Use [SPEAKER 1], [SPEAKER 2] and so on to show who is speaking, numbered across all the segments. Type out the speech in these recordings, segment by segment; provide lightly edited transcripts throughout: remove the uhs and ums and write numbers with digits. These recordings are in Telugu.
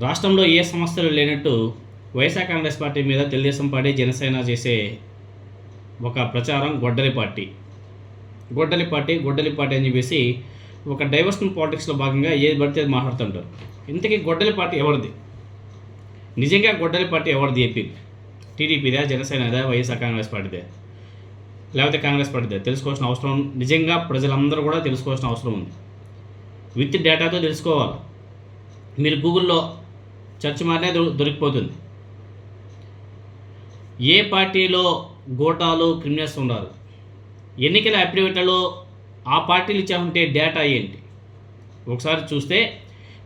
[SPEAKER 1] రాష్ట్రంలో ఏ సమస్యలు లేనట్టు వైఎస్ఆర్ కాంగ్రెస్ పార్టీ మీద తెలుగుదేశం పార్టీ జనసేన చేసే ఒక ప్రచారం గొడ్డలి పార్టీ అని చెప్పేసి ఒక డైవర్షన్ పాలిటిక్స్లో భాగంగా ఏది పడితే అది మాట్లాడుతుంటారు. ఇంతకీ గొడ్డలి పార్టీ ఎవరిది? నిజంగా గొడ్డలి పార్టీ ఎవరిది? ఏపీ టీడీపీదా, జనసేనదా, వైఎస్ఆర్ కాంగ్రెస్ పార్టీదే, లేకపోతే కాంగ్రెస్ పార్టీదే? తెలుసుకోవాల్సిన అవసరం నిజంగా ప్రజలందరూ కూడా తెలుసుకోవాల్సిన అవసరం ఉంది. విత్ డేటాతో తెలుసుకోవాలి. మీరు గూగుల్లో సెర్చ్ మారినే దొరికిపోతుంది. ఏ పార్టీలో గోటాలు క్రిమినల్స్ ఉన్నారు, ఎన్నికల అఫిడవిట్లలో ఆ పార్టీలు ఇచ్చారంటే డేటా ఏంటి ఒకసారి చూస్తే,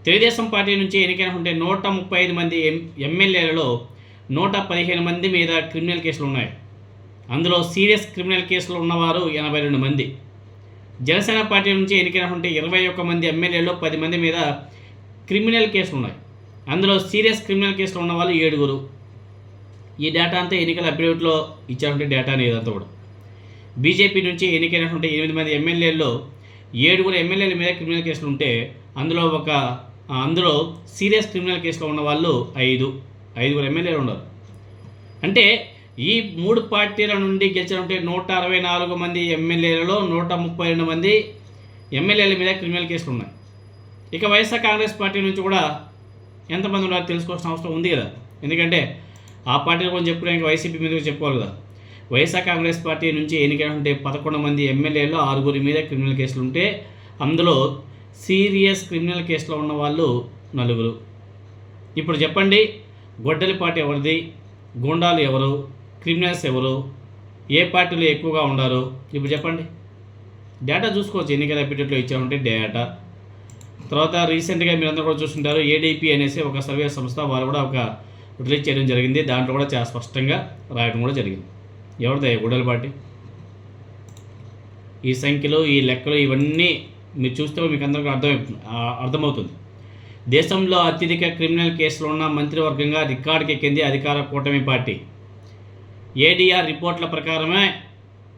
[SPEAKER 1] తెలుగుదేశం పార్టీ నుంచి ఎన్నికైన ఉంటే 135 మంది ఎమ్మెల్యేలలో 115 మంది మీద క్రిమినల్ కేసులు ఉన్నాయి. అందులో సీరియస్ క్రిమినల్ కేసులు ఉన్నవారు 82 మంది. జనసేన పార్టీ నుంచి ఎన్నికైన ఉంటే 21 మంది ఎమ్మెల్యేలో 10 మంది మీద క్రిమినల్ కేసులు ఉన్నాయి. అందులో సీరియస్ క్రిమినల్ కేసులు ఉన్న వాళ్ళు 7. ఈ డేటా అంతా ఎన్నికల అఫిడవిట్లో ఇచ్చారంటే డేటా అనేది ఇదంతా కూడా. బీజేపీ నుంచి ఎన్నికైనటువంటి 8 మంది ఎమ్మెల్యేల్లో 7 ఎమ్మెల్యేల మీద క్రిమినల్ కేసులు ఉంటే అందులో సీరియస్ క్రిమినల్ కేసులో ఉన్న వాళ్ళు 5 ఎమ్మెల్యేలు ఉన్నారు. అంటే ఈ 3 పార్టీల నుండి గెలిచినటువంటి 164 మంది ఎమ్మెల్యేలలో 132 మంది ఎమ్మెల్యేల మీద క్రిమినల్ కేసులు ఉన్నాయి. ఇక వైఎస్ఆర్ కాంగ్రెస్ పార్టీ నుంచి కూడా ఎంతమంది ఉన్నారో తెలుసుకోవాల్సిన అవసరం ఉంది కదా. ఎందుకంటే ఆ పార్టీని కొంచెం చెప్పుకోవడానికి వైసీపీ మీద చెప్పుకోవాలి కదా. వైఎస్ఆర్ కాంగ్రెస్ పార్టీ నుంచి ఎన్నికైనటువంటి 11 మంది ఎమ్మెల్యేలో 6 మీద క్రిమినల్ కేసులు ఉంటే అందులో సీరియస్ క్రిమినల్ కేసులో ఉన్న వాళ్ళు 4. ఇప్పుడు చెప్పండి, గొడ్డలి పార్టీ ఎవరిది, గూండాలు ఎవరు, క్రిమినల్స్ ఎవరు, ఏ పార్టీలు ఎక్కువగా ఉన్నారు? ఇప్పుడు చెప్పండి. డేటా చూసుకోవచ్చు. ఎన్నికల అఫిడవిట్లో ఇచ్చామంటే డేటా. తర్వాత రీసెంట్గా మీరందరూ కూడా చూస్తుంటారు, ఏడీపీ అనేసి ఒక సర్వే సంస్థ వారు కూడా ఒక రిలీజ్ చేయడం జరిగింది. దాంట్లో కూడా చాలా స్పష్టంగా రాయడం కూడా జరిగింది. ఎవరిదే గొడ్డలి పార్టీ? ఈ సంఖ్యలు, ఈ లెక్కలు ఇవన్నీ మీరు చూస్తే మీకు అందరికీ అర్థమవుతుంది. దేశంలో అత్యధిక క్రిమినల్ కేసులు ఉన్న మంత్రివర్గంగా రికార్డుకి ఎక్కింది అధికార కూటమి పార్టీ. ఏడీఆర్ రిపోర్ట్ల ప్రకారమే,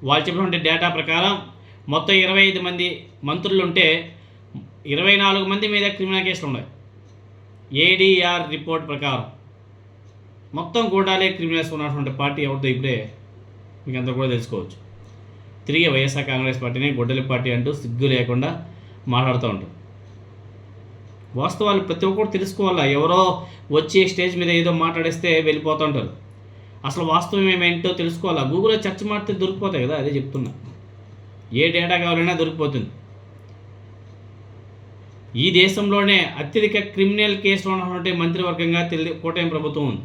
[SPEAKER 1] వాళ్ళు చెప్పినటువంటి డేటా ప్రకారం మొత్తం 25 మంది మంత్రులు ఉంటే 24 మంది మీద క్రిమినల్ కేసులు ఉన్నాయి. ఏడీఆర్ రిపోర్ట్ ప్రకారం మొత్తం గూండాలే క్రిమినల్స్ ఉన్నటువంటి పార్టీ ఎవరితో ఇప్పుడే మీకు అంతా కూడా తెలుసుకోవచ్చు. తిరిగి వైఎస్ఆర్ కాంగ్రెస్ పార్టీని గొడ్డలి పార్టీ అంటూ సిగ్గు లేకుండా మాట్లాడుతూ ఉంటారు. వాస్తవాలు ప్రతి ఒక్కరు తెలుసుకోవాలా. ఎవరో వచ్చి స్టేజ్ మీద ఏదో మాట్లాడేస్తే వెళ్ళిపోతూ ఉంటారు. అసలు వాస్తవం ఏమేంటో తెలుసుకోవాలా. గూగుల్లో సెర్చ్ మాడితే దొరికిపోతాయి కదా. అదే చెప్తున్నా. ఏ డేటా కావాలన్నా దొరికిపోతుంది. ఈ దేశంలోనే అత్యధిక క్రిమినల్ కేసులు ఉన్నటువంటి మంత్రివర్గంగా కూటమి ప్రభుత్వం ఉంది.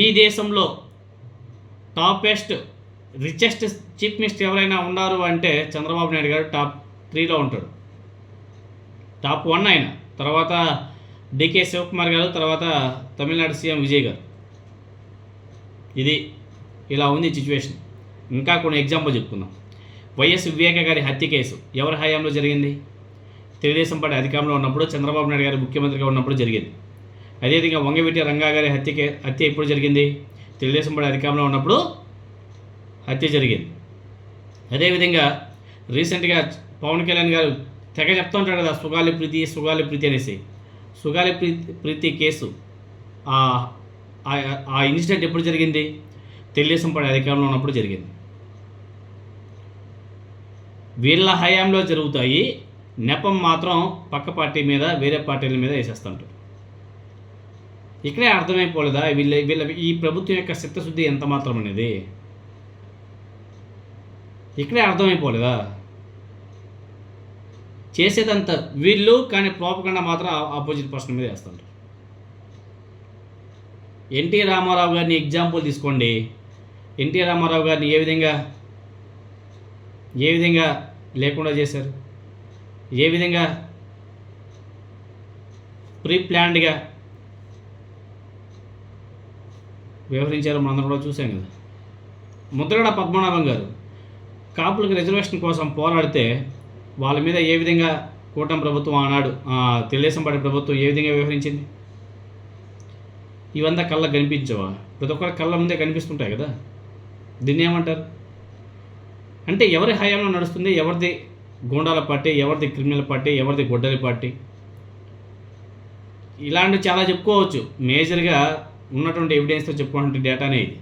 [SPEAKER 1] ఈ దేశంలో టాపెస్ట్ రిచెస్ట్ చీఫ్ మినిస్టర్ ఎవరైనా ఉన్నారు అంటే చంద్రబాబు నాయుడు గారు టాప్ 3లో ఉంటాడు. టాప్ 1 ఆయన, తర్వాత డికే శివకుమార్ గారు, తర్వాత తమిళనాడు సీఎం విజయ్ గారు. ఇలా ఉంది సిచ్యువేషన్. ఇంకా కొన్ని ఎగ్జాంపుల్ చెప్పుకుందాం. వైఎస్ వివేక గారి హత్య కేసు ఎవరి హయాంలో జరిగింది? తెలుగుదేశం పార్టీ అధికారంలో ఉన్నప్పుడు, చంద్రబాబు నాయుడు గారు ముఖ్యమంత్రిగా ఉన్నప్పుడు జరిగింది. అదేవిధంగా వంగవీటి రంగా గారి హత్య ఎప్పుడు జరిగింది? తెలుగుదేశం పార్టీ అధికారంలో ఉన్నప్పుడు హత్య జరిగింది. అదేవిధంగా రీసెంట్గా పవన్ కళ్యాణ్ గారు తెగ చెప్తూ ఉంటాడు కదా, సుగాలి ప్రీతి అనేసి. సుగాలి ప్రీతి కేసు ఆ ఇన్సిడెంట్ ఎప్పుడు జరిగింది? తెలుగుదేశం పార్టీ అధికారంలో ఉన్నప్పుడు జరిగింది. వీళ్ళ హయాంలో జరుగుతాయి. నెపం మాత్రం పక్క పార్టీ మీద, వేరే పార్టీల మీద వేసేస్తుంటారు. ఇక్కడే అర్థమైపోలేదా వీళ్ళ ఈ ప్రభుత్వం యొక్క చిత్తశుద్ధి ఎంత మాత్రం అనేది? ఇక్కడే అర్థమైపోలేదా? చేసేదంతా వీళ్ళు, కానీ ప్రోపగండా మాత్రం ఆపోజిట్ పర్సన్ మీద వేస్తుంటారు. ఎన్టీ రామారావు గారిని ఎగ్జాంపుల్ తీసుకోండి. ఎన్టీ రామారావు గారిని ఏ విధంగా లేకుండా చేశారు? ఏ విధంగా ప్రీ ప్లాన్డ్గా వ్యవహరించారో మనందరం కూడా చూసాం కదా. ముద్రగడ పద్మనాభం గారు కాపులకు రిజర్వేషన్ కోసం పోరాడితే వాళ్ళ మీద ఏ విధంగా కూటమి ప్రభుత్వం ఆనాడు తెలుగుదేశం పార్టీ ప్రభుత్వం ఏ విధంగా వ్యవహరించింది? ఇవంతా కళ్ళకు కనిపించవా? ప్రతి ఒక్కరి కళ్ళ ముందే కనిపిస్తుంటాయి కదా. దీన్ని ఏమంటారు? అంటే ఎవరి హయాంలో నడుస్తుంది? ఎవరిది గూండాల పార్టీ, ఎవరిది క్రిమినల్ పార్టీ, ఎవరిది గొడ్డలి పార్టీ? ఇలాంటివి చాలా చెప్పుకోవచ్చు. మేజర్‌గా ఉన్నటువంటి ఎవిడెన్స్‌తో చెప్పుకున్నటువంటి డేటానే ఇది.